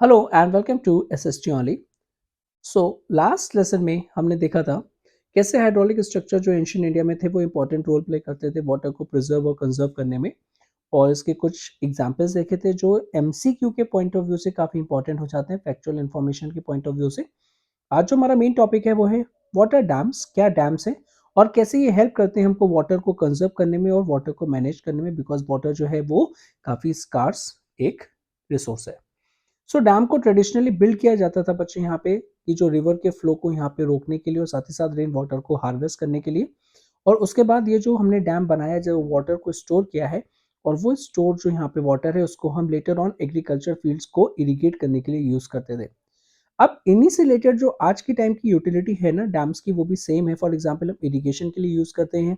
Hello and welcome to SST only. So last lesson में हमने देखा था कैसे हाइड्रोलिक स्ट्रक्चर जो एंशियंट इंडिया में थे वो इंपॉर्टेंट रोल प्ले करते थे वाटर को प्रिजर्व और कंजर्व करने में। और इसके कुछ एग्जांपल्स देखे थे जो एमसीक्यू के पॉइंट ऑफ व्यू से काफ़ी इंपॉर्टेंट हो जाते हैं, फैक्चुअल इन्फॉर्मेशन के पॉइंट ऑफ व्यू से। आज जो हमारा मेन टॉपिक है वो है वाटर डैम्स। क्या डैम्स हैं और कैसे ये हेल्प करते हैं हमको वाटर को कंजर्व करने में और वाटर को मैनेज करने में, बिकॉज वाटर जो है वो काफ़ी स्कार्स एक रिसोर्स है। सो डैम को ट्रेडिशनली बिल्ड किया जाता था बच्चे यहाँ पे कि जो रिवर के फ्लो को यहाँ पे रोकने के लिए और साथ ही साथ रेन वाटर को हार्वेस्ट करने के लिए। और उसके बाद ये जो हमने डैम बनाया जो वाटर को स्टोर किया है, और वो स्टोर जो यहाँ पे वाटर है उसको हम लेटर ऑन एग्रीकल्चर फील्ड्स को इरिगेट करने के लिए यूज करते थे। अब इन्हीं से रिलेटेड जो आज की टाइम की यूटिलिटी है ना डैम्स की, वो भी सेम है। फॉर एग्जांपल हम इरिगेशन के लिए यूज करते हैं,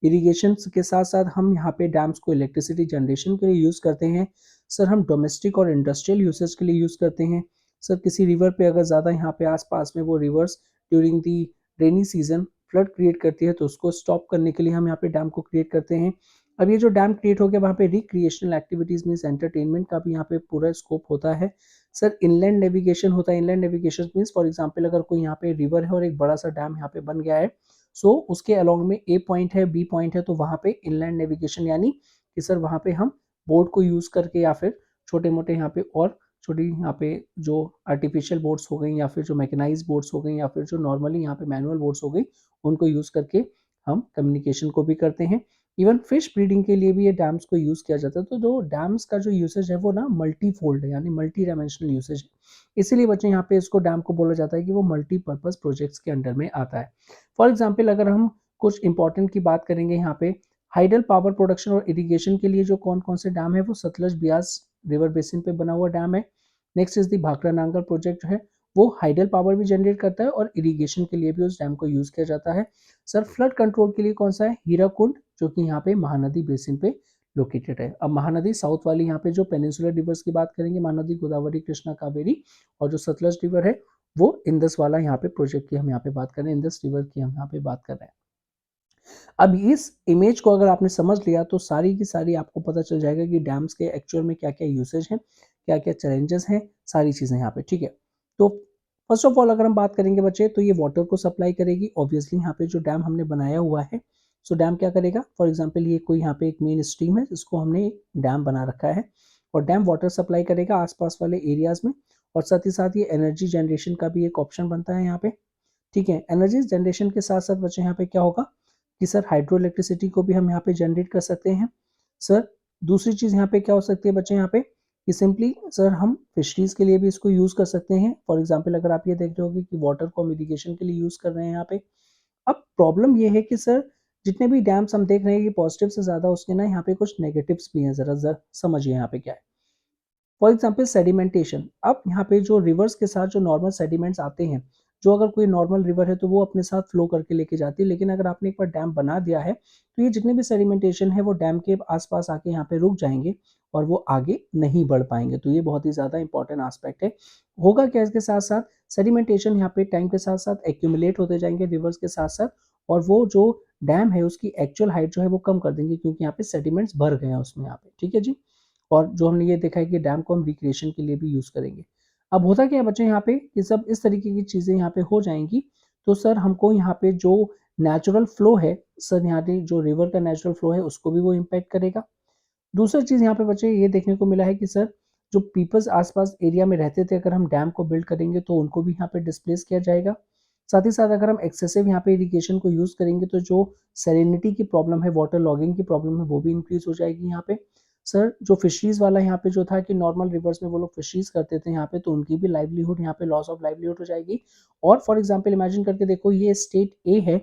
इरिगेशन के साथ साथ हम यहाँ पे डैम्स को इलेक्ट्रिसिटी जनरेशन के लिए यूज करते हैं। सर हम डोमेस्टिक और इंडस्ट्रियल यूसेज के लिए यूज करते हैं। सर किसी रिवर पे अगर ज़्यादा यहाँ पे आसपास में वो reverse during the rainy season flood create करती है तो उसको स्टॉप करने के लिए हम यहाँ पे डैम को क्रिएट करते हैं। अब ये जो डैम क्रिएट हो गया वहाँ पे रिक्रिएशनल एक्टिविटीज मीन्स एंटरटेनमेंट का भी यहाँ पे पूरा स्कोप होता है। सर इनलैंड नेविगेशन होता है। Inland navigation means for example अगर कोई यहाँ पे रिवर है और एक बड़ा सा डैम यहाँ पे बन गया है, सो उसके अलोंग में ए पॉइंट है बी पॉइंट है, तो वहाँ पे इनलैंड नेविगेशन यानी कि सर वहाँ पे हम बोट को यूज़ करके या फिर छोटे मोटे यहाँ पे और छोटी यहाँ पे जो आर्टिफिशियल बोट्स हो गई या फिर जो मैकेनाइज बोट्स हो गई या फिर जो नॉर्मली यहाँ पे मैनुअल बोट्स हो गई, उनको यूज़ करके हम कम्युनिकेशन को भी करते हैं। इवन फिश ब्रीडिंग के लिए भी ये डैम्स को यूज़ किया जाता है। तो जो डैम्स का जो यूसेज है वो ना मल्टी फोल्ड है यानी मल्टी डायमेंशनल यूसेज है। इसीलिए बच्चे यहाँ पे इसको डैम को बोला जाता है कि वो मल्टीपर्पज प्रोजेक्ट्स के अंडर में आता है। फॉर एग्जाम्पल अगर हम कुछ इंपॉर्टेंट की बात करेंगे यहाँ पे, हाइडल पावर प्रोडक्शन और इरिगेशन के लिए जो कौन कौन से डैम है वो सतलज ब्यास रिवर बेसिन पे बना हुआ डैम है। Next is the Bhakra Nangal project जो है वो हाइडल पावर भी जनरेट करता है और इरिगेशन के लिए भी उस डैम को यूज किया जाता है। सर फ्लड कंट्रोल के लिए कौन सा है, हीराकुंड, जो कि यहाँ पे महानदी बेसिन पे लोकेटेड है। अब महानदी साउथ वाली यहाँ पे जो पेनिनसुलर रिवर्स की बात करेंगे, महानदी गोदावरी कृष्णा कावेरी, और जो सतलज रिवर है वो इंदस वाला यहाँ पे प्रोजेक्ट की हम यहाँ पे बात कर रहे हैं, इंदस रिवर की हम यहाँ पे बात कर रहे हैं। अब इस इमेज को अगर आपने समझ लिया तो सारी की सारी आपको पता चल जाएगा कि डैम्स के एक्चुअल में क्या क्या यूसेज हैं, क्या क्या चैलेंजेस हैं, सारी चीज़ें यहाँ पे। ठीक है, तो फर्स्ट ऑफ ऑल अगर हम बात करेंगे बच्चे तो ये वाटर को सप्लाई करेगी ऑब्वियसली। यहाँ पे जो डैम हमने बनाया हुआ है, सो डैम क्या करेगा, फॉर एग्जाम्पल ये कोई यहाँ पे एक मेन स्ट्रीम है जिसको हमने एक डैम बना रखा है, और डैम वाटर सप्लाई करेगा आसपास वाले एरियाज में, और साथ ही साथ ये एनर्जी जनरेशन का भी एक ऑप्शन बनता है यहाँ पे। ठीक है, एनर्जी जनरेशन के साथ साथ बच्चे यहाँ पे क्या होगा कि सर हाइड्रो इलेक्ट्रिसिटी को भी हम यहाँ पे जनरेट कर सकते हैं। सर दूसरी चीज़ यहाँ पे क्या हो सकती है बच्चे यहाँ पे कि सिंपली सर हम फिशरीज के लिए भी इसको यूज़ कर सकते हैं। फॉर एग्जांपल अगर आप ये देख रहे होगे कि वाटर को हम इरिगेशन के लिए यूज़ कर रहे हैं यहाँ पे। अब प्रॉब्लम ये है कि सर जितने भी डैम्स हम देख रहे हैं ये पॉजिटिव से ज़्यादा उसके ना यहाँ पे कुछ नेगेटिव्स भी हैं, ज़रा समझिए यहाँ पे क्या है। For example sedimentation. अब यहाँ पे जो रिवर्स के साथ जो नॉर्मल सेडिमेंट्स आते हैं, जो अगर कोई नॉर्मल रिवर है तो वो अपने साथ फ्लो करके लेके जाती है, लेकिन अगर आपने एक बार डैम बना दिया है तो ये जितने भी सेडिमेंटेशन है वो डैम के आसपास आके यहाँ पे रुक जाएंगे और वो आगे नहीं बढ़ पाएंगे। तो ये बहुत ही ज़्यादा इंपॉर्टेंट आस्पेक्ट है। होगा क्या इसके साथ साथ, सेडिमेंटेशन यहाँ पे टाइम के साथ साथ एक्यूमुलेट होते जाएंगे रिवर्स के साथ साथ, और वो जो डैम है उसकी एक्चुअल हाइट जो है वो कम कर देंगे क्योंकि यहाँ पे सेडिमेंट्स भर गए हैं उसमें यहाँ पे। ठीक है जी। और जो हमने ये देखा है कि डैम को हम रिक्रिएशन के लिए भी यूज़ करेंगे। अब होता क्या है बच्चे यहाँ पे, ये सब इस तरीके की चीज़ें यहाँ पे हो जाएंगी, तो सर हमको यहाँ पे जो नेचुरल फ्लो है, सर यहाँ पे जो रिवर का नेचुरल फ्लो है उसको भी वो इम्पैक्ट करेगा। दूसरा चीज़ यहाँ पे बच्चे ये देखने को मिला है कि सर जो पीपल्स आसपास एरिया में रहते थे, अगर हम डैम को बिल्ड करेंगे तो उनको भी यहाँ पे डिस्प्लेस किया जाएगा। साथ ही साथ अगर हम एक्सेसिव यहाँ पे इरिगेशन को यूज़ करेंगे तो जो सैलिनिटी की प्रॉब्लम है, वाटर लॉगिंग की प्रॉब्लम है, वो भी इंक्रीज हो जाएगी यहाँ पे। सर जो फिशरीज वाला यहाँ पे जो था कि नॉर्मल रिवर्स में वो लोग फिशरीज करते थे यहाँ पे, तो उनकी भी लाइवलीहुड यहाँ पे लॉस ऑफ लाइवलीहुड हो जाएगी। और फॉर एग्जाम्पल इमेजिन करके देखो, ये स्टेट ए है,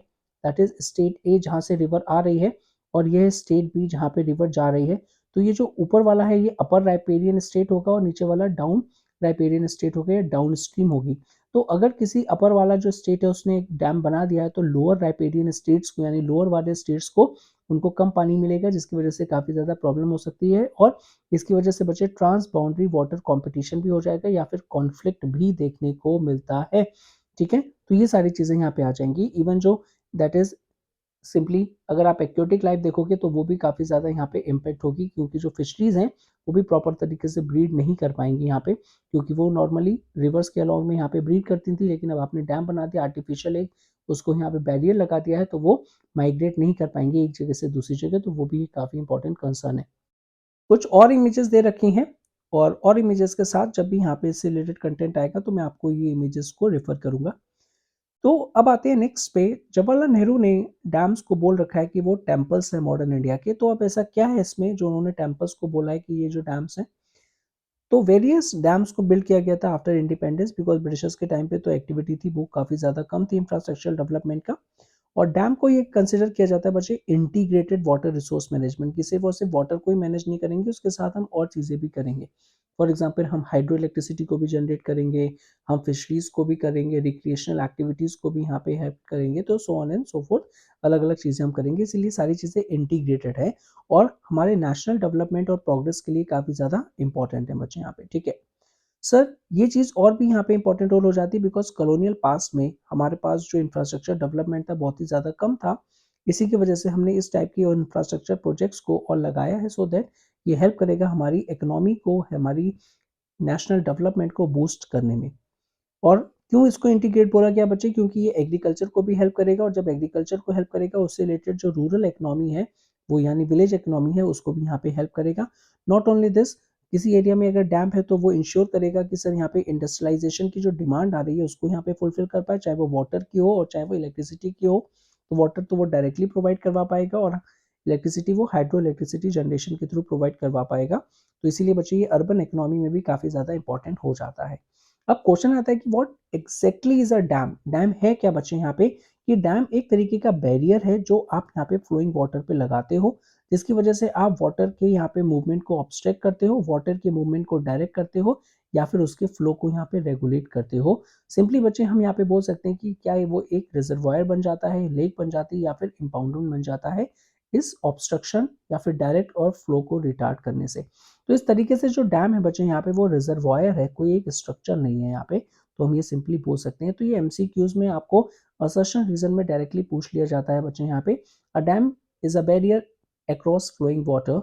दैट इज स्टेट ए जहाँ से रिवर आ रही है, और ये स्टेट बी जहाँ पे रिवर जा रही है। तो ये जो ऊपर वाला है ये अपर राइपेरियन स्टेट होगा और नीचे वाला डाउन राइपेरियन स्टेट होगा, या डाउन स्ट्रीम होगी। तो अगर किसी अपर वाला जो स्टेट है उसने एक डैम बना दिया है तो लोअर राइपेरियन स्टेट्स को यानी लोअर वाले स्टेट्स को उनको कम पानी मिलेगा, जिसकी वजह से काफ़ी ज़्यादा प्रॉब्लम हो सकती है, और इसकी वजह से बच्चे ट्रांस बाउंड्री वाटर कंपटीशन भी हो जाएगा या फिर कॉन्फ्लिक्ट भी देखने को मिलता है। ठीक है, तो ये सारी चीज़ें यहाँ पे आ जाएंगी। इवन जो दैट इज सिंपली अगर आप एक्वेटिक लाइफ देखोगे तो वो भी काफ़ी ज़्यादा यहाँ पे इम्पैक्ट होगी, क्योंकि जो फिशरीज़ हैं वो भी प्रॉपर तरीके से ब्रीड नहीं कर पाएंगी यहाँ पे, क्योंकि वो नॉर्मली रिवर्स के अलॉन्ग में यहाँ पे ब्रीड करती थी, लेकिन अब आपने डैम बना दिया आर्टिफिशियल एक, उसको यहाँ पे बैरियर लगा दिया है, तो वो माइग्रेट नहीं कर पाएंगे एक जगह से दूसरी जगह, तो वो भी काफ़ी इंपॉर्टेंट कंसर्न है। कुछ और इमेजेस दे रखी हैं, और इमेजेस के साथ जब भी यहाँ पे इससे रिलेटेड कंटेंट आएगा तो मैं आपको ये इमेजेस को रेफर करूंगा। तो अब आते हैं नेक्स्ट पे। जवाहरलाल नेहरू ने डैम्स को बोल रखा है कि वो टेम्पल्स हैं मॉडर्न इंडिया के। तो अब ऐसा क्या है इसमें जो उन्होंने टेम्पल्स को बोला है कि ये जो डैम्स हैं, तो वेरियस डैम्स को बिल्ड किया गया था आफ्टर इंडिपेंडेंस, बिकॉज ब्रिटिशर्स के टाइम पे तो एक्टिविटी थी वो काफ़ी ज़्यादा कम थी इंफ्रास्ट्रक्चरल डेवलपमेंट का। और डैम को ये कंसिडर किया जाता है बच्चे इंटीग्रेटेड वाटर रिसोर्स मैनेजमेंट की, सिर्फ और सिर्फ वाटर को ही मैनेज नहीं करेंगे, उसके साथ हम और चीज़ें भी करेंगे। फॉर एग्जांपल हम हाइड्रो इलेक्ट्रिसिटी को भी जनरेट करेंगे, हम फिशरीज को भी करेंगे, रिक्रिएशनल एक्टिविटीज़ को भी यहाँ पे हेल्प करेंगे, तो so on and so fourth अलग अलग चीज़ें हम करेंगे, इसलिए सारी चीज़ें इंटीग्रेटेड है और हमारे नेशनल डेवलपमेंट और प्रोग्रेस के लिए काफ़ी ज़्यादा इंपॉर्टेंट है बच्चे यहाँ पे। ठीक है सर, ये चीज़ और भी यहाँ पे इंपॉर्टेंट रोल हो जाती है, बिकॉज कॉलोनियल पास्ट में हमारे पास जो इंफ्रास्ट्रक्चर डेवलपमेंट था बहुत ही ज़्यादा कम था। इसी की वजह से हमने इस टाइप की इंफ्रास्ट्रक्चर प्रोजेक्ट्स को और लगाया है, सो दैट ये हेल्प करेगा हमारी इकोनॉमी को, हमारी नेशनल डेवलपमेंट को बूस्ट करने में। और क्यों इसको इंटीग्रेट बोला गया बच्चे, क्योंकि ये एग्रीकल्चर को भी हेल्प करेगा, और जब एग्रीकल्चर को हेल्प करेगा उससे रिलेटेड जो रूरल इकोनॉमी है वो यानी विलेज इकोनॉमी है उसको भी यहाँ पे हेल्प करेगा। नॉट ओनली दिस, किसी एरिया में अगर डैम है तो वो इंश्योर करेगा कि सर यहाँ पे इंडस्ट्रियलाइजेशन की जो डिमांड आ रही है उसको यहाँ पे फुलफिल कर पाए, चाहे वो वाटर की हो और चाहे वो इलेक्ट्रिसिटी की हो। तो वाटर तो वो डायरेक्टली प्रोवाइड करवा पाएगा, और इलेक्ट्रिसिटी वो हाइड्रो इलेक्ट्रिसिटी जनरेशन के थ्रू प्रोवाइड करवा पाएगा। तो इसीलिए बच्चे ये अर्बन इकोनॉमी में भी काफ़ी ज़्यादा इंपॉर्टेंट हो जाता है। अब क्वेश्चन आता है कि what exactly is a dam. Dam है क्या बच्चे यहाँ पे? कि डैम एक तरीके का बैरियर है जो आप यहाँ पे फ्लोइंग वाटर पे लगाते हो, जिसकी वजह से आप वाटर के यहाँ पे मूवमेंट को ऑब्स्ट्रैक्ट करते हो, वाटर के मूवमेंट को डायरेक्ट करते हो, या फिर उसके फ्लो को यहाँ पे रेगुलेट करते हो। सिंपली बच्चे हम यहाँ पे बोल सकते हैं कि क्या वो एक रिजर्वायर बन जाता है, लेक बन जाती है, या फिर इम्पाउंडमेंट बन जाता है इस ऑब्स्ट्रक्शन या फिर डायरेक्ट और फ्लो को रिटार्ड करने से। तो इस तरीके से जो डैम है बच्चे यहाँ पे वो रिजर्वायर है, कोई एक स्ट्रक्चर नहीं है यहाँ पे। तो हम ये सिंपली बोल सकते हैं। तो ये एमसीक्यूज में आपको असर्शन रीजन में डायरेक्टली पूछ लिया जाता है बच्चे यहाँ पे। A dam is a barrier across flowing water,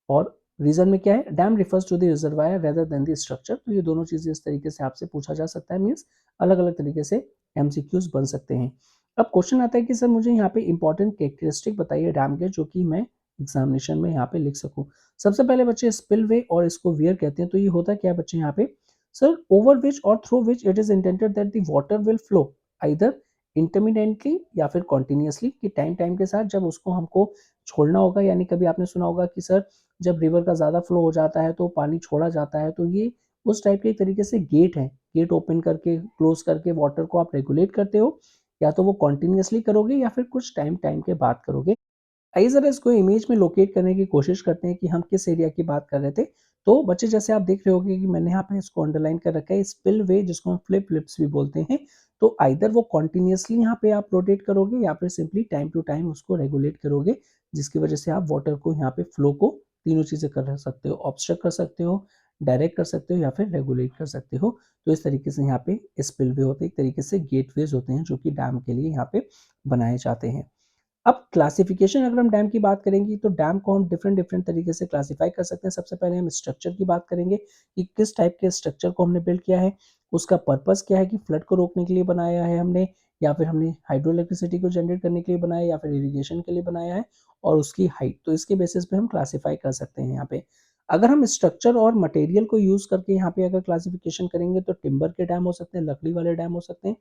और रीजन में क्या है, dam refers to the reservoir rather than the structure. तो ये दोनों चीजें इस तरीके से आपसे पूछा जा सकता है, मीन्स अलग अलग तरीके से एमसीक्यूज बन सकते हैं। अब क्वेश्चन आता है कि सर मुझे यहाँ पे इंपॉर्टेंट कैरेक्टरिस्टिक बताइए डैम के, जो कि मैं एग्जामिनेशन में यहाँ पे लिख सकूँ। सबसे पहले बच्चे स्पिलवे, और इसको वियर कहते हैं। तो ये होता क्या है बच्चे यहाँ पे, सर ओवर विच और through which it is intended that the water will flow either intermittently या फिर कॉन्टिन्यूसली, कि टाइम टाइम के साथ जब उसको हमको छोड़ना होगा। यानी कभी आपने सुना होगा कि सर जब रिवर का ज़्यादा फ्लो हो जाता है तो पानी छोड़ा जाता है, तो ये उस टाइप के एक तरीके से गेट है। गेट ओपन करके क्लोज करके वाटर को आप रेगुलेट करते हो, या तो वो कॉन्टिन्यूसली करोगे या फिर कुछ टाइम टाइम के बाद करोगे। आइए ज़रा इसको इमेज में लोकेट करने की कोशिश करते हैं कि हम किस एरिया की बात कर रहे थे। तो बच्चे जैसे आप देख रहे होंगे कि मैंने यहाँ पे इसको अंडरलाइन कर रखा है, स्पिलवे जिसको हम फ्लिप फ्लिप्स भी बोलते हैं। तो आइदर वो कॉन्टिन्यूसली यहाँ पे आप रोटेट करोगे, या फिर सिंपली टाइम टू टाइम उसको रेगुलेट करोगे, जिसकी वजह से आप वाटर को यहाँ पे फ्लो को तीनों चीज़ें कर सकते हो, ऑब्स्ट्रक्ट कर सकते हो, डायरेक्ट कर सकते हो, या फिर रेगुलेट कर सकते हो। तो इस तरीके से यहाँ पे स्पिलवे होते हैं, एक तरीके से गेटवेज होते हैं जो कि डैम के लिए यहाँ पे बनाए जाते हैं। अब क्लासिफिकेशन अगर हम डैम की बात करेंगे तो डैम को हम डिफरेंट डिफरेंट तरीके से क्लासिफाई कर सकते हैं। सबसे पहले हम स्ट्रक्चर की बात करेंगे कि किस टाइप के स्ट्रक्चर को हमने बिल्ड किया है, उसका पर्पस क्या है, कि फ्लड को रोकने के लिए बनाया है हमने, या फिर हमने हाइड्रो इलेक्ट्रिसिटी को जनरेट करने के लिए बनाया, या फिर इरिगेशन के लिए बनाया है, और उसकी हाइट। तो इसके बेसिस पे हम क्लासीफाई कर सकते हैं यहाँ पे। अगर हम स्ट्रक्चर और मटेरियल को यूज करके यहाँ पे अगर क्लासिफिकेशन करेंगे तो टिम्बर के डैम हो सकते हैं, लकड़ी वाले डैम हो सकते हैं,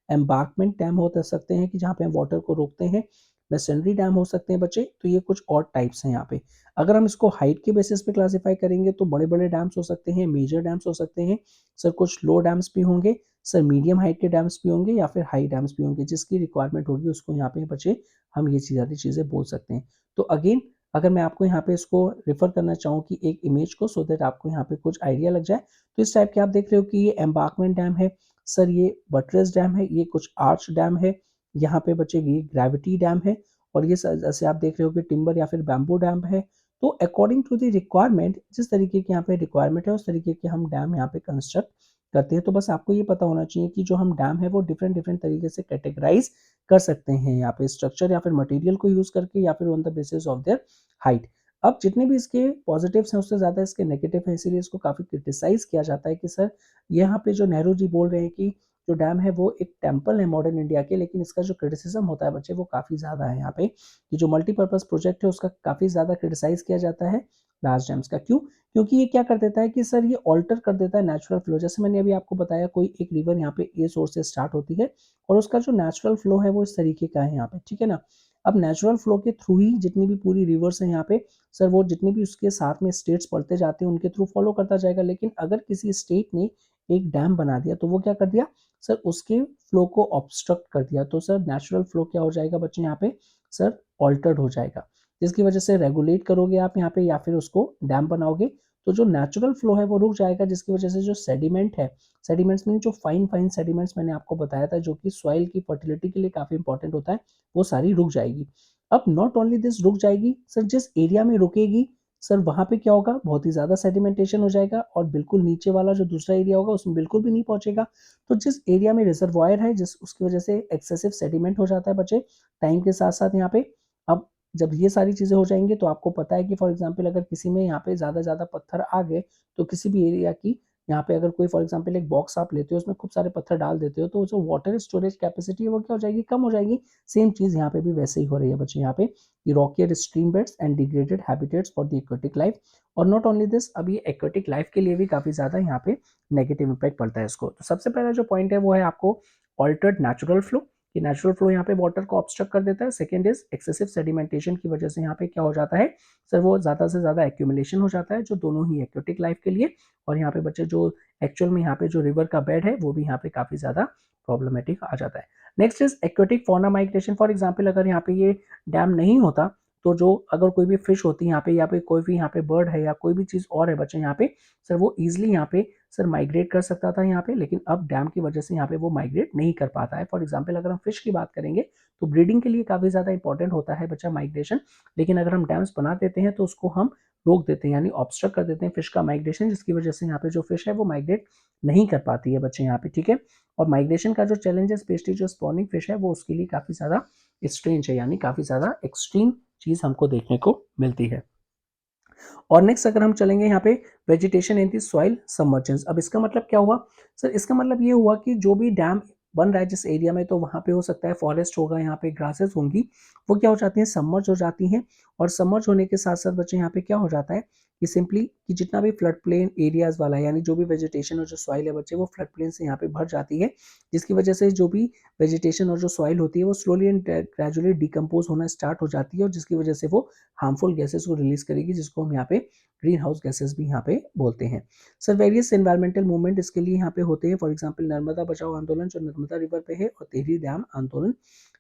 एम्बार्कमेंट डैम हो सकते हैं कि जहाँ पे हम वाटर को रोकते हैं, मेसनरी डैम हो सकते हैं बच्चे। तो ये कुछ और टाइप्स हैं यहाँ पे। अगर हम इसको हाइट के बेसिस पे क्लासिफाई करेंगे तो बड़े बड़े डैम्स हो सकते हैं, मेजर डैम्स हो सकते हैं, सर कुछ लो डैम्स भी होंगे, सर मीडियम हाइट के डैम्स भी होंगे, या फिर हाई डैम्स भी होंगे। जिसकी रिक्वायरमेंट होगी उसको यहाँ पे बच्चे हम ये सारी चीज़ें बोल सकते हैं। तो अगेन अगर मैं आपको यहाँ पे इसको रेफर करना चाहूँ कि एक इमेज को, सो दैट आपको यहाँ पे कुछ आइडिया लग जाए, तो इस टाइप के आप देख रहे हो कि ये एम्बार्कमेंट डैम है, सर ये बटरेस डैम है, ये कुछ आर्च डैम है, यहाँ पे बच्चे ये ग्रेविटी डैम है, और ये जैसे आप देख रहे हो कि टिम्बर या फिर बैम्बू डैम है। तो अकॉर्डिंग टू द रिक्वायरमेंट, जिस तरीके की यहाँ पे रिक्वायरमेंट है उस तरीके के हम डैम यहाँ पे कंस्ट्रक्ट करते हैं। तो बस आपको ये पता होना चाहिए कि जो हम डैम है वो डिफरेंट डिफरेंट तरीके से कैटेगराइज कर सकते हैं यहाँ पे स्ट्रक्चर या फिर मटेरियल को यूज़ करके या फिर on the basis of their height. अब जितने भी इसके पॉजिटिव्स हैं उससे ज़्यादा इसके नेगेटिव हैं, इसीलिए इसको काफ़ी क्रिटिसाइज़ किया जाता है कि सर यहाँ पे जो नेहरू जी बोल रहे हैं कि जो डैम है वो एक टेम्पल है मॉडर्न इंडिया के, लेकिन इसका जो क्रिटिसिज्म होता है बच्चे वो काफ़ी ज़्यादा है यहाँ पे कि जो मल्टीपर्पज़ प्रोजेक्ट है उसका काफ़ी ज़्यादा क्रिटिसाइज़ किया जाता है लार्ज डैम्स का। क्यों? क्योंकि ये क्या कर देता है कि सर ये ऑल्टर कर देता है नेचुरल फ्लो। जैसे मैंने अभी आपको बताया कोई एक रिवर यहाँ पे ए सोर्स से स्टार्ट होती है और उसका जो नेचुरल फ्लो है वो इस तरीके का है यहाँ पे, ठीक है ना? अब नेचुरल फ्लो के थ्रू ही जितनी भी पूरी रिवर्स हैं यहाँ पे सर वो जितने भी उसके साथ में स्टेट्स पड़ते जाते हैं उनके थ्रू फॉलो करता जाएगा। लेकिन अगर किसी स्टेट ने एक डैम बना दिया तो वो क्या कर दिया सर उसके फ्लो को ऑब्स्ट्रक्ट कर दिया, तो सर नेचुरल फ्लो क्या हो जाएगा बच्चे यहाँ पे सर ऑल्टर्ड हो जाएगा, जिसकी वजह से रेगुलेट करोगे आप यहाँ पे या फिर उसको डैम बनाओगे तो जो नेचुरल फ्लो है वो रुक जाएगा, जिसकी वजह से जो सेडिमेंट है, सेडिमेंट्स में जो फाइन फाइन सेडिमेंट्स मैंने आपको बताया था जो कि सॉइल की फर्टिलिटी के लिए काफ़ी इंपॉर्टेंट होता है, वो सारी रुक जाएगी। अब नॉट ओनली दिस रुक जाएगी सर, जिस एरिया में रुकेगी सर वहाँ पे क्या होगा बहुत ही ज़्यादा सेडिमेंटेशन हो जाएगा और बिल्कुल नीचे वाला जो दूसरा एरिया होगा उसमें बिल्कुल भी नहीं पहुँचेगा। तो जिस एरिया में रिजर्वायर है जिस उसकी वजह से एक्सेसिव सेडिमेंट हो जाता है बच्चे टाइम के साथ साथ यहाँ पे। अब जब ये सारी चीज़ें हो जाएंगी तो आपको पता है कि फॉर एग्जांपल अगर किसी में यहाँ पे ज़्यादा पत्थर आ गए तो किसी भी एरिया की यहाँ पे अगर कोई फॉर एग्जांपल एक बॉक्स आप लेते हो उसमें खूब सारे पत्थर डाल देते हो तो जो वाटर स्टोरेज कैपेसिटी है वो क्या हो जाएगी कम हो जाएगी। सेम चीज़ यहाँ पे भी वैसे ही हो रही है बच्चे यहाँ पे rockier stream beds and degraded habitats for the aquatic life. और नॉट ओनली दिस, अब ये एक्वेटिक लाइफ के लिए भी काफ़ी ज़्यादा यहाँ पे नेगेटिव इम्पैक्ट पड़ता है इसको। तो सबसे पहला जो पॉइंट है वो है आपको ऑल्टर्ड नेचुरल फ्लो, कि नेचुरल फ्लो यहाँ पे वाटर को ऑब्स्ट्रक्ट कर देता है। सेकंड इज एक्सेसिव सेडिमेंटेशन की वजह से यहाँ पे क्या हो जाता है सर वो ज़्यादा से ज़्यादा एक्यूमुलेशन हो जाता है जो दोनों ही एक्वेटिक लाइफ के लिए और यहाँ पे बच्चे जो एक्चुअल में यहाँ पे जो रिवर का बेड है वो भी यहाँ पे काफ़ी ज़्यादा प्रॉब्लमेटिक आ जाता है। Next is aquatic fauna migration. For example अगर यहाँ पे ये डैम नहीं होता तो जो अगर कोई भी फिश होती है यहाँ पे या पे कोई भी यहाँ पे बर्ड है या कोई भी चीज़ और है बच्चे यहाँ पे सर वो ईजिली यहाँ पे सर माइग्रेट कर सकता था यहाँ पे, लेकिन अब डैम की वजह से यहाँ पे वो माइग्रेट नहीं कर पाता है। फॉर एग्जाम्पल अगर हम फिश की बात करेंगे तो ब्रीडिंग के लिए काफ़ी ज़्यादा इंपॉर्टेंट होता है बच्चा माइग्रेशन, लेकिन अगर हम डैम्स बना देते हैं तो उसको हम रोक देते हैं यानी ऑब्स्ट्रक्ट कर देते हैं फिश का माइग्रेशन, जिसकी वजह से यहाँ पे जो फिश है वो माइग्रेट नहीं कर पाती है बच्चे यहाँ पे, ठीक है। और माइग्रेशन का जो चैलेंज है स्पेशली जो स्पॉनिंग फिश है वो उसके लिए काफ़ी ज़्यादा स्ट्रेंज है यानी काफ़ी ज़्यादा एक्सट्रीम चीज़ हमको देखने को मिलती है। और नेक्स्ट अगर हम चलेंगे यहाँ पे vegetation in the soil submergence. अब इसका मतलब क्या हुआ सर, इसका मतलब ये हुआ कि जो भी डैम बन रहा है जिस एरिया में तो वहाँ पे हो सकता है फॉरेस्ट होगा, यहाँ पे ग्रासेस होंगी, वो क्या हो जाती हैं सबमर्ज हो जाती हैं। और सबमर्ज होने के साथ साथ बच्चे यहाँ पे क्या हो जाता है कि सिंपली कि जितना भी फ्लड प्लेन एरियाज वाला है यानी जो भी वेजिटेशन और जो सॉइल है बच्चे वो फ्लड प्लेन से यहाँ पे भर जाती है, जिसकी वजह से जो भी वेजिटेशन और जो सॉइल होती है वो स्लोली एंड ग्रेजुअली डिकम्पोज होना स्टार्ट हो जाती है और जिसकी वजह से वो हार्मफुल गैसेस को रिलीज करेगी जिसको हम यहाँ पे ग्रीन हाउस गैसेस भी यहाँ पे बोलते हैं। सर वेरियस एनवायरमेंटल मूवमेंट इसके लिए यहाँ पे होते हैं, फॉर एग्जांपल नर्मदा बचाओ आंदोलन जो नर्मदा रिवर पे है और टिहरी डैम आंदोलन।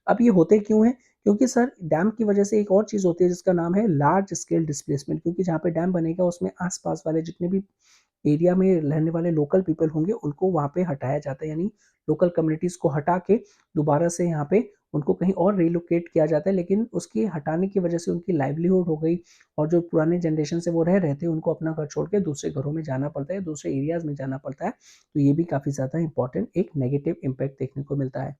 अब ये होते क्यों हैं? क्योंकि सर डैम की वजह से एक और चीज़ होती है जिसका नाम है लार्ज स्केल डिस्प्लेसमेंट, क्योंकि जहाँ पे डैम बनेगा उसमें आसपास वाले जितने भी एरिया में रहने वाले लोकल पीपल होंगे उनको वहाँ पे हटाया जाता है, यानी लोकल कम्युनिटीज़ को हटा के दोबारा से यहाँ पे उनको कहीं और रिलोकेट किया जाता है, लेकिन उसकी हटाने की वजह से उनकी लाइवलीहुड हो गई और जो पुराने जनरेशन से वो रह रहे थे उनको अपना घर छोड़ के दूसरे घरों में जाना पड़ता है, दूसरे एरियाज़ में जाना पड़ता है। तो ये भी काफ़ी ज़्यादा इंपॉर्टेंट एक नेगेटिव इम्पैक्ट देखने को मिलता है।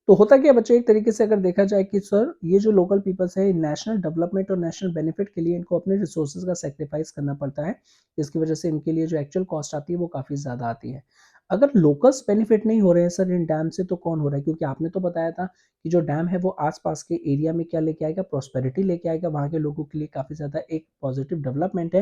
तो होता क्या बच्चों, एक तरीके से अगर देखा जाए कि सर ये जो लोकल पीपल्स है नेशनल डेवलपमेंट और नेशनल बेनिफिट के लिए इनको अपने रिसोर्सेज का सेक्रीफाइस करना पड़ता है, जिसकी वजह से इनके लिए जो एक्चुअल कॉस्ट आती है वो काफ़ी ज़्यादा आती है। अगर लोकल्स बेनिफिट नहीं हो रहे हैं सर इन डैम से तो कौन हो रहा है, क्योंकि आपने तो बताया था कि जो डैम है वो आसपास के एरिया में क्या लेके आएगा, प्रॉस्पेरिटी लेके आएगा, वहाँ के लोगों के लिए काफ़ी ज़्यादा एक पॉजिटिव डेवलपमेंट है।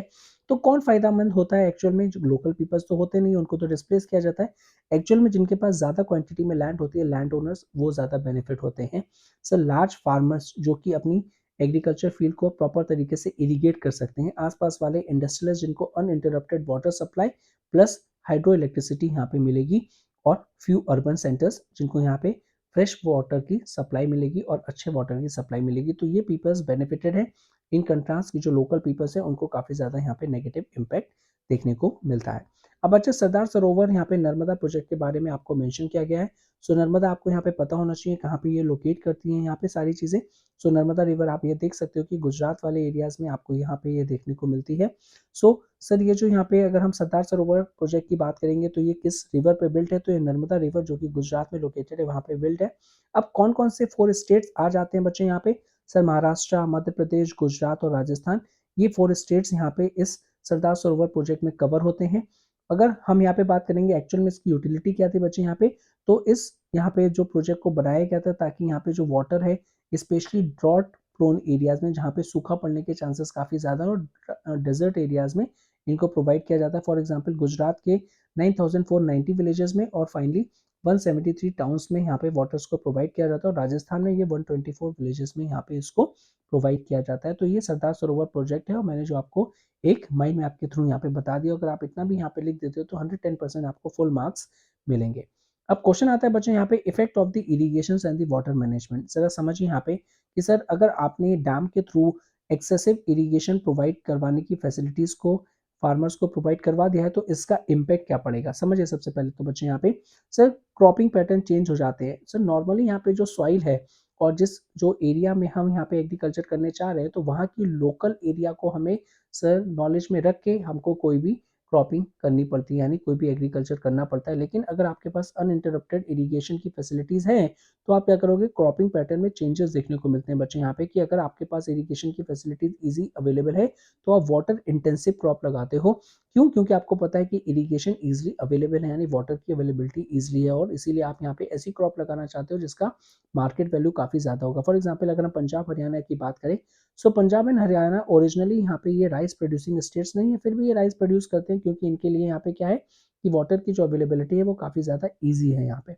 तो कौन फायदेमंद होता है एक्चुअल में, जो लोकल पीपल्स तो होते नहीं, उनको तो डिस्प्लेस किया जाता है। एक्चुअल में जिनके पास ज़्यादा क्वांटिटी में लैंड होती है, लैंड ओनर्स, वो ज़्यादा बेनिफिट होते हैं। सर लार्ज फार्मर्स जो कि अपनी एग्रीकल्चर फील्ड को प्रॉपर तरीके से इरिगेट कर सकते हैं, आसपास वाले इंडस्ट्रियलिस्ट जिनको uninterrupted water supply plus hydro electricity यहाँ पे मिलेगी, और फ्यू अर्बन सेंटर्स जिनको यहाँ पे फ्रेश वाटर की सप्लाई मिलेगी और अच्छे वाटर की सप्लाई मिलेगी, तो ये पीपल्स बेनिफिटेड है। इन कंट्रास्ट की जो लोकल पीपल्स है उनको काफ़ी ज़्यादा यहाँ पे नेगेटिव इम्पैक्ट देखने को मिलता है। अब बच्चे सरदार सरोवर यहाँ पे नर्मदा प्रोजेक्ट के बारे में आपको मेंशन किया गया है। सो नर्मदा आपको यहाँ पे पता होना चाहिए कहाँ पे ये लोकेट करती है यहाँ पे सारी चीज़ें। सो नर्मदा रिवर आप ये देख सकते हो कि गुजरात वाले एरियाज़ में आपको यहाँ पे ये देखने को मिलती है। सो सर ये जो यहाँ पे अगर हम सरदार सरोवर प्रोजेक्ट की बात करेंगे तो ये किस रिवर पे बिल्ट है, तो ये नर्मदा रिवर जो कि गुजरात में लोकेटेड है वहाँ पे बिल्ट है। अब कौन-कौन से 4 स्टेट्स आ जाते हैं बच्चे यहाँ पे? सर महाराष्ट्र, मध्य प्रदेश, गुजरात और राजस्थान, ये 4 स्टेट्स यहाँ पे इस सरदार सरोवर प्रोजेक्ट में कवर होते हैं। अगर हम यहाँ पे बात करेंगे एक्चुअल में इसकी यूटिलिटी क्या थी बच्चे यहाँ पे, तो इस यहाँ पे जो प्रोजेक्ट को बनाया गया था ताकि यहाँ पे जो वाटर है स्पेशली ड्रॉट प्रोन एरियाज में जहाँ पे सूखा पड़ने के चांसेस काफ़ी ज़्यादा और डेजर्ट एरियाज में इनको प्रोवाइड किया जाता है। फॉर एग्जांपल गुजरात के 9490 विलेजेस में और फाइनली 173 टाउन्स में यहाँ पे वाटर्स को प्रोवाइड किया जाता है और राजस्थान में ये 124 विलेजेस में यहाँ पे इसको प्रोवाइड किया जाता है। तो ये सरदार सरोवर प्रोजेक्ट है और मैंने जो आपको एक माइंड मैप के थ्रू यहाँ पे बता दिया। अगर आप इतना भी यहाँ पे लिख देते हो तो 110% आपको फुल मार्क्स मिलेंगे। अब क्वेश्चन आता है बच्चे यहाँ पे effect of the irrigation and the water management. जरा समझिए यहाँ पे कि सर अगर आपने डैम के थ्रू एक्सेसिव इरिगेशन प्रोवाइड करवाने की फैसिलिटीज को फार्मर्स को प्रोवाइड करवा दिया है तो इसका इम्पैक्ट क्या पड़ेगा। समझिए सबसे पहले तो बच्चे यहाँ पे सर क्रॉपिंग पैटर्न चेंज हो जाते हैं। सर नॉर्मली यहाँ पे जो सॉइल है और जिस जो एरिया में हम यहाँ पे एग्रीकल्चर करने चाह रहे हैं तो वहाँ की लोकल एरिया को हमें सर नॉलेज में रख के हमको कोई भी क्रॉपिंग करनी पड़ती है, यानी कोई भी एग्रीकल्चर करना पड़ता है। लेकिन अगर आपके पास अनइंटरप्टेड इरिगेशन की फैसिलिटीज़ हैं तो आप क्या करोगे, क्रॉपिंग पैटर्न में चेंजेस देखने को मिलते हैं बच्चे यहाँ पे कि अगर आपके पास इरिगेशन की फैसिलिटीज ईजी अवेलेबल है तो आप वाटर इंटेंसिव क्रॉप लगाते हो। क्यों? क्योंकि आपको पता है कि इरिगेशन ईजिली अवेलेबल है, यानी वाटर की अवेलेबिलिटी ईजिली है और इसीलिए आप यहाँ पे ऐसी क्रॉप लगाना चाहते हो जिसका मार्केट वैल्यू काफ़ी ज़्यादा होगा। फॉर एग्जाम्पल अगर हम पंजाब हरियाणा की बात करें, सो पंजाब एंड हरियाणा ओरिजिनली यहाँ पे ये राइस प्रोड्यूसिंग स्टेट्स नहीं है, फिर भी ये राइस प्रोड्यूस करते हैं क्योंकि इनके लिए यहाँ पे क्या है कि वाटर की जो अवेलेबिलिटी है वो काफ़ी ज़्यादा ईजी है यहाँ पे।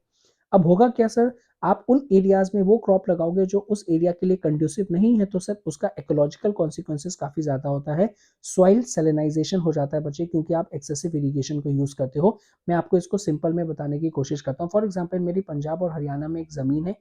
अब होगा क्या सर, आप उन एरियाज में वो क्रॉप लगाओगे जो उस एरिया के लिए कंड्यूसिव नहीं है तो सर उसका इकोलॉजिकल कॉन्सिक्वेंसेस काफ़ी ज़्यादा होता है। सॉइल सेलेनाइजेशन हो जाता है बच्चे क्योंकि आप एक्सेसिव इरिगेशन को यूज़ करते हो। मैं आपको इसको सिंपल में बताने की कोशिश करता हूँ। फॉर एग्जाम्पल मेरी पंजाब और हरियाणा में एक ज़मीन है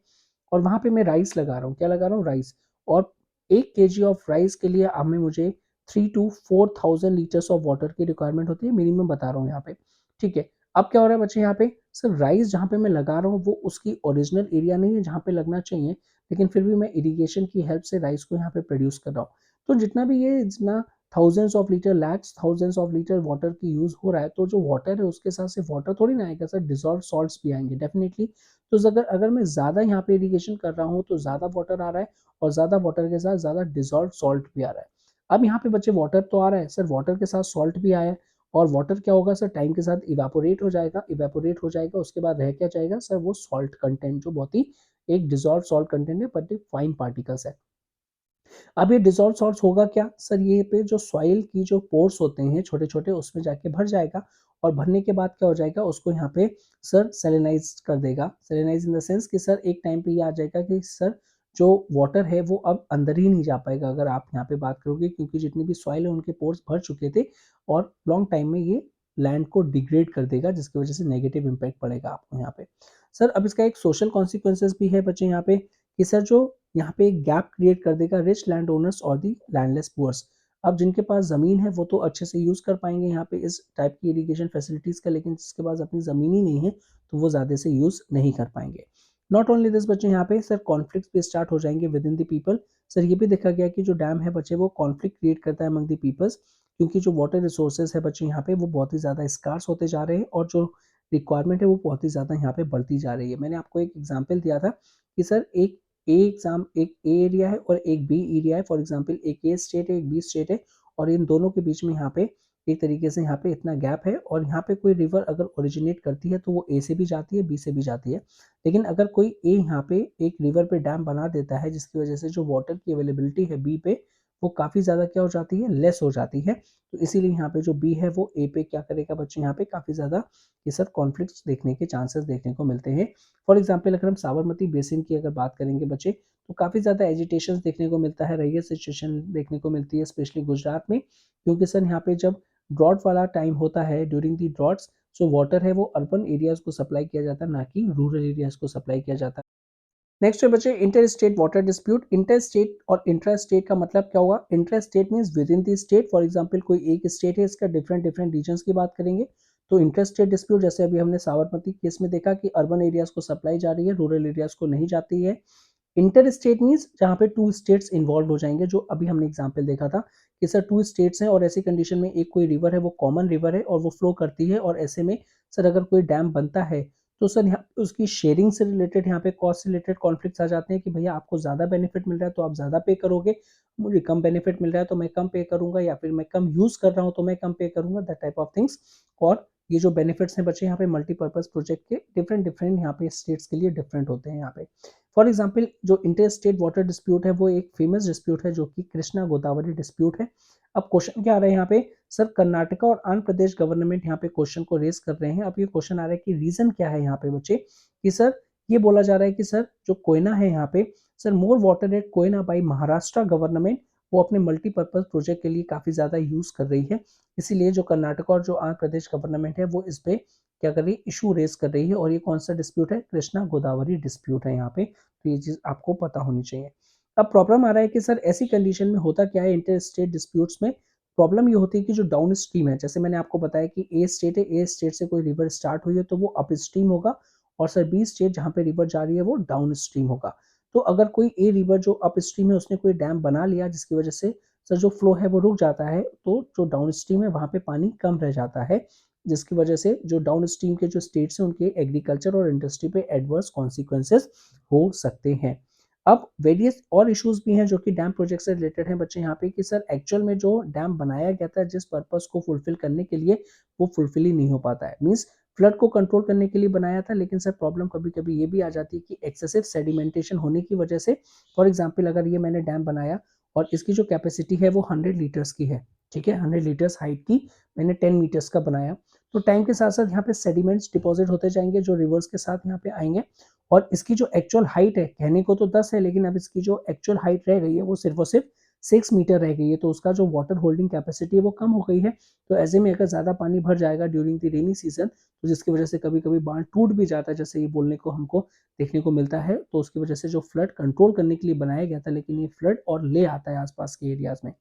और वहाँ पे मैं राइस लगा रहा हूँ। क्या लगा रहा हूँ? राइस। और 1 केजी ऑफ राइस के लिए हमें मुझे 3 टू 4000 लीटर्स ऑफ वाटर की रिक्वायरमेंट होती है, मिनिमम बता रहा हूँ यहाँ पे। ठीक है। अब क्या हो रहा है बच्चे यहाँ पे, सर राइस जहाँ पे मैं लगा रहा हूँ वो उसकी ओरिजिनल एरिया नहीं है जहाँ पे लगना चाहिए, लेकिन फिर भी मैं इरिगेशन की हेल्प से राइस को यहाँ पे प्रोड्यूस कर रहा हूँ। तो जितना भी ये जितना thousands of litre, lakhs thousands of litre water की यूज हो रहा है तो जो वाटर है उसके साथ सिर्फ वाटर थोड़ी ना आएगा सर, डिजॉल्व सॉल्ट्स भी आएंगे डेफिनेटली। तो अगर अगर मैं ज़्यादा यहाँ पे इरिगेशन कर रहा हूँ तो ज़्यादा वाटर आ रहा है और ज़्यादा वाटर के साथ ज़्यादा डिजॉल्व सॉल्ट भी आ रहा है। अब यहाँ पे बच्चे वाटर तो आ रहा है सर, वाटर के साथ सॉल्ट भी आया है और वाटर क्या होगा सर, टाइम के साथ इवेपोरेट हो जाएगा, इवेपोरेट हो जाएगा उसके बाद रह क्या जाएगा सर, वो सॉल्ट कंटेंट जो बहुत ही एक डिजॉल्व सॉल्ट कंटेंट है बट फाइन पार्टिकल्स है। अब ये डिसॉल्व सॉल्ट्स होगा क्या सर, ये पे जो सॉइल की जो पोर्स होते हैं छोटे छोटे उसमें जाके भर जाएगा और भरने के बाद क्या हो जाएगा, उसको यहाँ पे सर सेलेनाइज कर देगा। सेलेनाइज इन द सेंस कि सर एक टाइम पे ये आ जाएगा कि सर जो वाटर है वो अब अंदर ही नहीं जा पाएगा अगर आप यहाँ पे बात करोगे, क्योंकि जितनी भी सॉइल है उनके पोर्स भर चुके थे और लॉन्ग टाइम में ये लैंड को डिग्रेड कर देगा जिसकी वजह से नेगेटिव इम्पैक्ट पड़ेगा आपको यहाँ पे। सर अब इसका एक सोशल कॉन्सिक्वेंसेस भी है बच्चे यहाँ पे कि सर जो यहाँ पे एक गैप क्रिएट कर देगा रिच लैंड ओनर्स और दी लैंडलेस पुअर्स। अब जिनके पास ज़मीन है वो तो अच्छे से यूज़ कर पाएंगे यहाँ पे इस टाइप की इरिगेशन फैसिलिटीज़ का, लेकिन जिसके पास अपनी ज़मीन ही नहीं है तो वो ज़्यादा से यूज़ नहीं कर पाएंगे। नॉट ओनली दिस बच्चे, यहाँ पे सर कॉन्फ्लिक्ट भी स्टार्ट हो जाएंगे with in the people. Sir ये भी देखा गया कि जो डैम है बच्चे वो कॉन्फ्लिक्ट क्रिएट करता है अमंग द पीपल्स, क्योंकि जो वाटर रिसोर्सेज है बच्चे यहाँ पे वो बहुत ही ज़्यादा स्कार्स होते जा रहे हैं और जो रिक्वायरमेंट है वो बहुत ही ज़्यादा यहाँ पे बढ़ती जा रही है। मैंने आपको एक एग्जाम्पल दिया था कि सर एक एक ए एरिया है और एक बी एरिया है। फॉर एग्जांपल एक ए स्टेट है एक बी स्टेट है और इन दोनों के बीच में यहाँ पे एक तरीके से यहाँ पे इतना गैप है और यहाँ पे कोई रिवर अगर ओरिजिनेट करती है तो वो ए से भी जाती है बी से भी जाती है। लेकिन अगर कोई ए यहाँ पे एक रिवर पे डैम बना देता है जिसकी वजह से जो वाटर की अवेलेबिलिटी है बी पे वो काफ़ी ज़्यादा क्या हो जाती है, लेस हो जाती है। तो इसीलिए यहाँ पे जो बी है वो ए पे क्या करेगा बच्चे, यहाँ पे काफ़ी ज़्यादा ये सब कॉन्फ्लिक्ट्स देखने के चांसेस देखने को मिलते हैं। फॉर एग्जाम्पल अगर हम साबरमती बेसिन की अगर बात करेंगे बच्चे तो काफ़ी ज़्यादा एजिटेशन देखने को मिलता है, रैलियर सिचुएशन देखने को मिलती है स्पेशली गुजरात में, क्योंकि सर यहाँ पे जब ड्रॉट वाला टाइम होता है ड्यूरिंग दी ड्रॉट्स, जो वाटर है वो अर्बन एरियाज को सप्लाई किया जाता है ना कि रूरल एरियाज को सप्लाई किया जाता है। नेक्स्ट है बच्चे inter state water dispute. Inter state और इंट्रा स्टेट का मतलब क्या होगा, intra state means with in the state. For example कोई एक स्टेट है इसका डिफरेंट डिफरेंट रीजन की बात करेंगे तो इंटर स्टेट डिस्प्यूट जैसे अभी हमने साबरमती केस में देखा कि अर्बन एरियाज़ को सप्लाई जा रही है, रूरल एरियाज़ को नहीं जाती है। इंटर स्टेट मीन्स जहाँ पे 2 स्टेट्स इन्वॉल्व हो जाएँगे, जो अभी हमने एग्ज़ाम्पल देखा था कि सर 2 स्टेट्स हैं और ऐसी कंडीशन में एक कोई रिवर है, वो कॉमन रिवर है और वो फ्लो करती है और ऐसे में सर अगर कोई डैम बनता है, तो सर यहाँ पे उसकी शेयरिंग से रिलेटेड, यहाँ पे कॉस्ट से रिलेटेड कॉन्फ्लिक्ट्स आ जाते हैं कि भैया आपको ज़्यादा बेनिफिट मिल रहा है तो आप ज़्यादा पे करोगे, मुझे कम बेनिफिट मिल रहा है तो मैं कम पे करूँगा, या फिर मैं कम यूज़ कर रहा हूँ तो मैं कम पे करूँगा, दैट टाइप ऑफ थिंग्स। और ये जो बेनिफिट्स हैं बच्चे यहाँ पे मल्टीपर्पज़ प्रोजेक्ट के डिफरेंट यहाँ पे स्टेट्स के लिए डिफरेंट होते हैं यहाँ पे। फॉर एग्जाम्पल जो इंटर स्टेट वाटर डिस्प्यूट है वो एक फेमस डिस्प्यूट है जो कि कृष्णा गोदावरी डिस्प्यूट है। अब क्वेश्चन क्या आ रहा है यहाँ पे, सर कर्नाटका और आंध्र प्रदेश गवर्नमेंट यहाँ पे क्वेश्चन को रेज कर रहे हैं। अब ये क्वेश्चन आ रहा है कि रीजन क्या है यहाँ पे बच्चे, कि सर ये बोला जा रहा है कि सर जो कोयना है यहाँ पे, sir more water at Koyna by Maharashtra government, वो अपने मल्टीपर्पज प्रोजेक्ट के लिए काफी ज्यादा यूज कर रही है। इसीलिए जो कर्नाटका और जो आंध्र प्रदेश गवर्नमेंट है वो इस पे क्या कर रही है, इशू रेज कर रही है। और ये कौन सा डिस्प्यूट है, कृष्णा गोदावरी डिस्प्यूट है यहाँ पे। तो ये चीज आपको पता होनी चाहिए। अब प्रॉब्लम आ रहा है कि सर ऐसी कंडीशन में होता क्या है इंटर स्टेट डिस्प्यूट्स में, प्रॉब्लम ये होती है कि जो डाउन स्ट्रीम है, जैसे मैंने आपको बताया कि ए स्टेट है, ए स्टेट से कोई रिवर स्टार्ट हुई है तो वो अप स्ट्रीम होगा, और सर बी स्टेट जहाँ पे रिवर जा रही है वो डाउन स्ट्रीम होगा। तो अगर कोई ए रिवर जो अप स्ट्रीम है उसने कोई डैम बना लिया जिसकी वजह से सर जो फ्लो है वो रुक जाता है, तो जो डाउन स्ट्रीम है वहाँ पे पानी कम रह जाता है, जिसकी वजह से जो डाउन स्ट्रीम के जो स्टेट्स हैं उनके एग्रीकल्चर और इंडस्ट्री पे एडवर्स कॉन्सिक्वेंसेस हो सकते हैं। अब वेरियस और इश्यूज भी हैं जो कि डैम प्रोजेक्ट से रिलेटेड हैं बच्चे यहाँ पे, कि सर एक्चुअल में जो डैम बनाया गया था जिस पर्पस को फुलफिल करने के लिए, वो फुलफिल ही नहीं हो पाता है। मीन्स फ्लड को कंट्रोल करने के लिए बनाया था, लेकिन सर प्रॉब्लम कभी कभी ये भी आ जाती है कि एक्सेसिव सेडिमेंटेशन होने की वजह से, फॉर एग्जाम्पल अगर ये मैंने डैम बनाया और इसकी जो कैपेसिटी है वो 100 लीटर्स की है, ठीक है, 100 लीटर्स हाइट की, मैंने 10 मीटर्स का बनाया, तो टाइम के साथ साथ यहाँ पे सेडिमेंट्स डिपॉजिट होते जाएंगे जो रिवर्स के साथ यहाँ पे आएंगे, और इसकी जो एक्चुअल हाइट है, कहने को तो 10 है लेकिन अब इसकी जो एक्चुअल हाइट रह गई है वो सिर्फ और सिर्फ 6 मीटर रह गई है, तो उसका जो वाटर होल्डिंग कैपेसिटी है वो कम हो गई है। तो ऐसे में अगर ज़्यादा पानी भर जाएगा ड्यूरिंग द रेनी सीजन, तो जिसकी वजह से कभी कभी बांध टूट भी जाता है, जैसे ये बोलने को हमको देखने को मिलता है, तो उसकी वजह से जो फ्लड कंट्रोल करने के लिए बनाया गया था, लेकिन ये फ्लड और ले आता है आसपास के एरियाज में।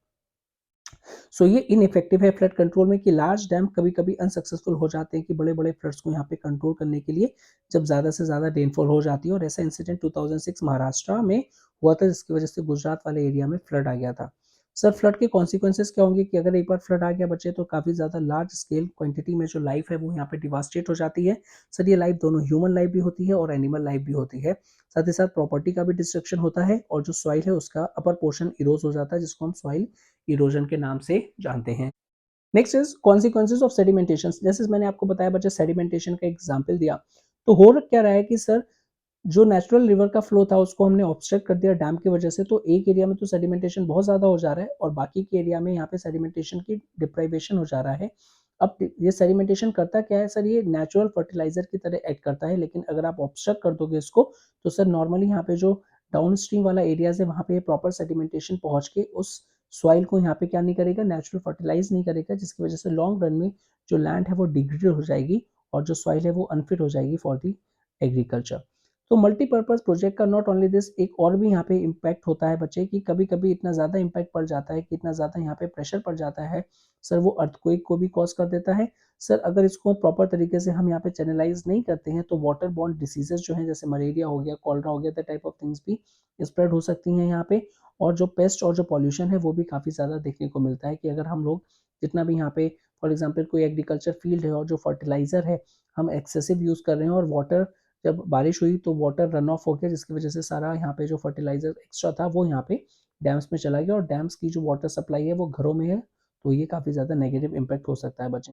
सो ये इनइफेक्टिव है फ्लड कंट्रोल में, कि लार्ज डैम कभी कभी अनसक्सेसफुल हो जाते हैं कि बड़े बड़े फ्लड्स को यहाँ पे कंट्रोल करने के लिए, जब ज़्यादा से ज़्यादा रेनफॉल हो जाती है। और ऐसा इंसिडेंट 2006 महाराष्ट्र में हुआ था, जिसकी वजह से गुजरात वाले एरिया में फ्लड आ गया था। सर फ्लड के कॉन्सिक्वेंसेस क्या होंगे, कि अगर एक बार फ्लड आ गया बच्चे, तो काफ़ी ज़्यादा लार्ज स्केल क्वांटिटी में जो लाइफ है वो यहाँ पे डिवास्टेट हो जाती है। सर ये लाइफ दोनों ह्यूमन लाइफ भी होती है और एनिमल लाइफ भी होती है। साथ ही साथ प्रॉपर्टी का भी डिस्ट्रक्शन होता है, और जो सॉइल है उसका अपर पोर्शन इरोज हो जाता है, जिसको हम सॉइल इरोजन के नाम से जानते हैं। Next is consequences of sedimentation. जैसे मैंने आपको बताया बच्चे, सेडिमेंटेशन का एग्जाम्पल दिया, तो हो क्या रहा है कि सर जो नेचुरल रिवर का फ्लो था उसको हमने ऑब्स्ट्रक्ट कर दिया डैम की वजह से, तो एक एरिया में तो सेडिमेंटेशन बहुत ज़्यादा हो जा रहा है और बाकी के एरिया में यहाँ पे सेडिमेंटेशन की डिप्राइवेशन हो जा रहा है। अब ये सेडिमेंटेशन करता क्या है सर, ये नेचुरल फर्टिलाइजर की तरह एक्ट करता है, लेकिन अगर आप ऑब्स्ट्रक्ट कर दोगे इसको, तो सर नॉर्मली यहाँ पे जो डाउन स्ट्रीम वाला एरियाज है वहाँ पे प्रॉपर सेडिमेंटेशन पहुँच के उस सॉइल को यहाँ पे क्या नहीं करेगा, नेचुरल फर्टिलाइज नहीं करेगा, जिसकी वजह से लॉन्ग रन में जो लैंड है वो डिग्रेड हो जाएगी और जो सॉइल है वो अनफिट हो जाएगी फॉर दी एग्रीकल्चर। तो मल्टीपर्पज प्रोजेक्ट का नॉट ओनली दिस, एक और भी यहाँ पे इम्पैक्ट होता है बच्चे, कि कभी कभी इतना ज़्यादा इम्पैक्ट पड़ जाता है कि इतना ज़्यादा यहाँ पे प्रेशर पड़ जाता है सर, वो अर्थक्वेक को भी कॉज कर देता है। सर अगर इसको प्रॉपर तरीके से हम यहाँ पे चैनलाइज नहीं करते हैं, तो वाटर बॉर्न डिसीजेज जो हैं, जैसे मलेरिया हो गया, कॉलरा हो गया, द टाइप ऑफ थिंग्स भी स्प्रेड हो सकती हैं यहाँ पे। और जो पेस्ट और जो पॉल्यूशन है वो भी काफ़ी ज़्यादा देखने को मिलता है, कि अगर हम लोग जितना भी यहाँ पे फॉर एग्जांपल कोई एग्रीकल्चर फील्ड है और जो फर्टिलाइज़र है हम एक्सेसिव यूज़ कर रहे हैं, और वाटर जब बारिश हुई तो वाटर रन ऑफ हो गया, जिसकी वजह से सारा यहाँ पे जो फर्टिलाइज़र एक्स्ट्रा था वो यहाँ पे डैम्स में चला गया, और डैम्स की जो वाटर सप्लाई है वो घरों में है, तो ये काफ़ी ज़्यादा नेगेटिव इम्पैक्ट हो सकता है बच्चे।